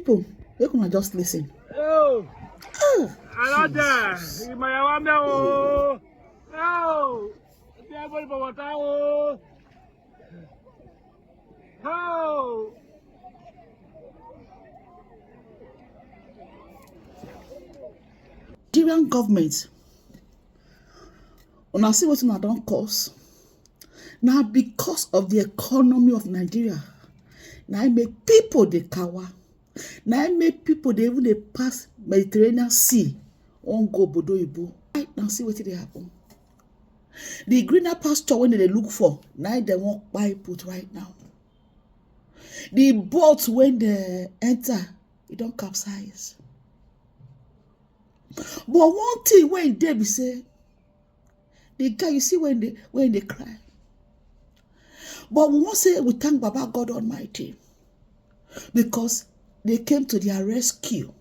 people, you can just listen. Oh, Oh, Jesus. Nigerian government, when I see what I don't cause, now because of the economy of Nigeria, now I make people the cower. Now I make people they even they pass Mediterranean Sea on go Bodo Ibu. Right now see what they happen. The greener pasture when they look for, now they won't buy put right now. The boats when they enter, it don't capsize. But one thing when they be say, the guy you see when they cry. But we won't say we thank Baba God Almighty because they came to their rescue.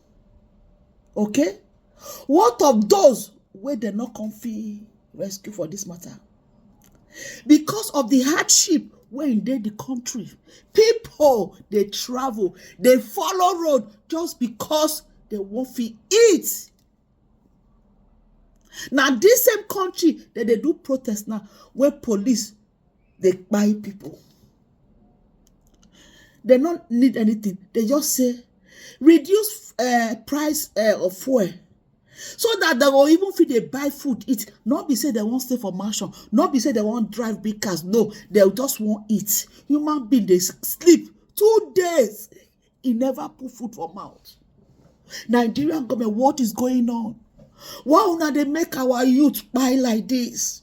Okay? What of those where they not comfy rescue for this matter? Because of the hardship when they the country, people they travel, they follow road just because they won't fit eat. Now this same country that they do protest now, where police they buy people. They don't need anything. They just say reduce price of fuel, so that they will even feel they buy food eat. Not be say they won't stay for mansion. Not be say they won't drive big cars. No, they just won't eat. Human being they sleep 2 days. He never put food for mouth. Nigerian government, what is going on? Why now they make our youth buy like this?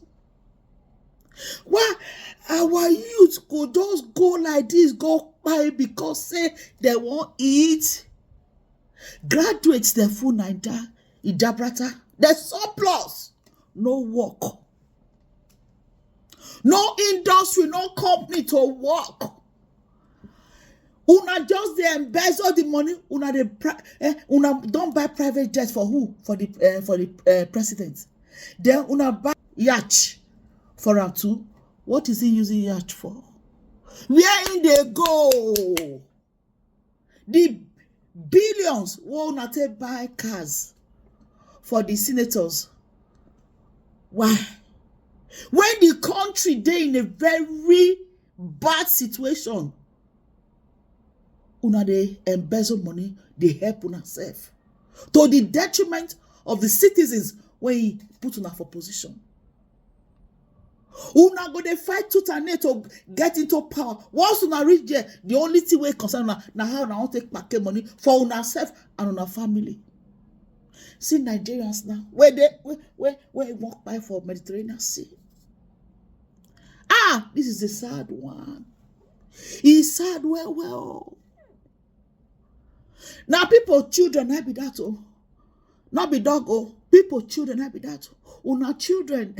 Why our youth could just go like this, go buy because say they won't eat? Graduates, the full Naija, Idabrata, the surplus, no work, no industry, no company to work. Una just they embezzle the money. Una don't buy private jets for who? For the president. Then una buy yacht for her too. What is he using yacht for? Where in they go? The billions will not take buy cars for the senators. Why? When the country they in a very bad situation, una they embezzle money, they help una self to the detriment of the citizens when he put una for position. Una go they fight tooth and nail to get into power. Once una reach there, the only thing we concern una na how una want take pack money for una self and una family. See Nigerians now, where walk by for Mediterranean Sea. Ah, this is a sad one. It's sad well. Now people, children, I be that oh. Not be dog oh. People, children, I be that oh. Una children,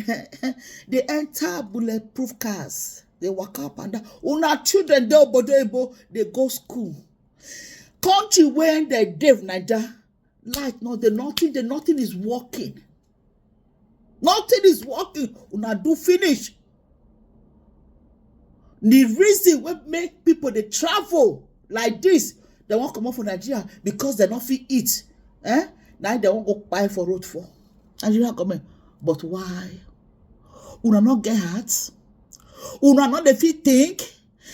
they enter bulletproof cars. They walk up and down. Una children, they go school. Country when they dev Naija, like no, the nothing is working. Nothing is working. Una do finish. The reason we make people they travel like this, they won't come up from Nigeria because they don't fit eat. Now they won't go buy for road for. Nigeria government. But why? Una not get heart. Una not the fit think.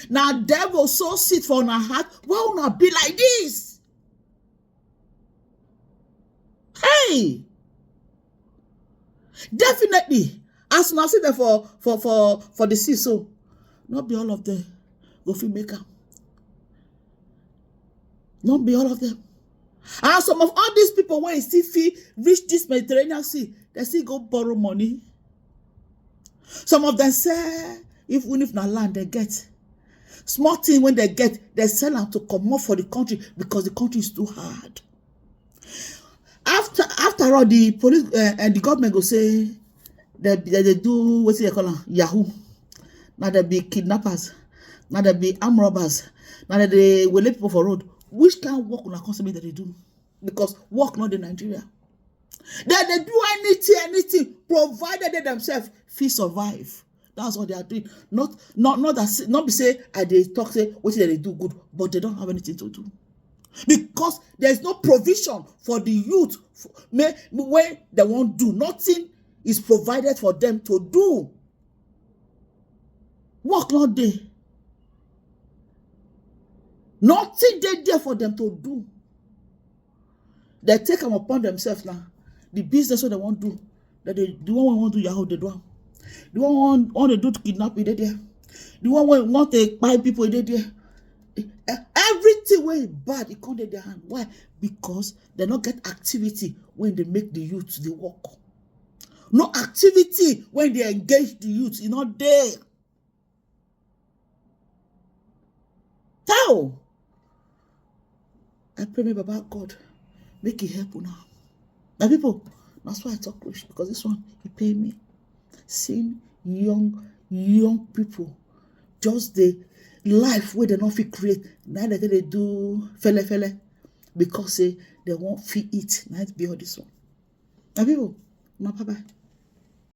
Now devil so sit for una heart. Why una be like this? Hey! Definitely. As una sit there for the sea, so not be all of them go fit make am. Not be all of them. And some of all these people when you still feel reach this Mediterranean Sea, they still go borrow money. Some of them say, even if na land they get, small thing when they get, they sell them to come up for the country because the country is too hard. After all, the police and the government go say they do what they call them, Yahoo. Now they be kidnappers. Now they be armed robbers. Now they will let people for road. Which kind of work on a consummate that they do? Because work not in Nigeria. They do anything, provided they themselves feel survive. That's what they are doing. Not be say they talk say what they do good, but they don't have anything to do. Because there's no provision for the youth when they won't do. Nothing is provided for them to do. Work not there. Nothing they there for them to do. They take them upon themselves now. The business what they want to do. That the one want to do Yahoo, they do. The one want to do to kidnap, they there. The one want to buy people, they there. Everything where bad, it can't in their hand. Why? Because they not get activity when they make the youth they work. No activity when they engage the youth. It's not there. How? I pray, Baba God, make it help now. My people, that's why I talk rich, because this one, he pay me. Seeing young people, just the life where they not fit create. Now they do fele, because they won't fit it. Now it be all this one. My people, bye bye.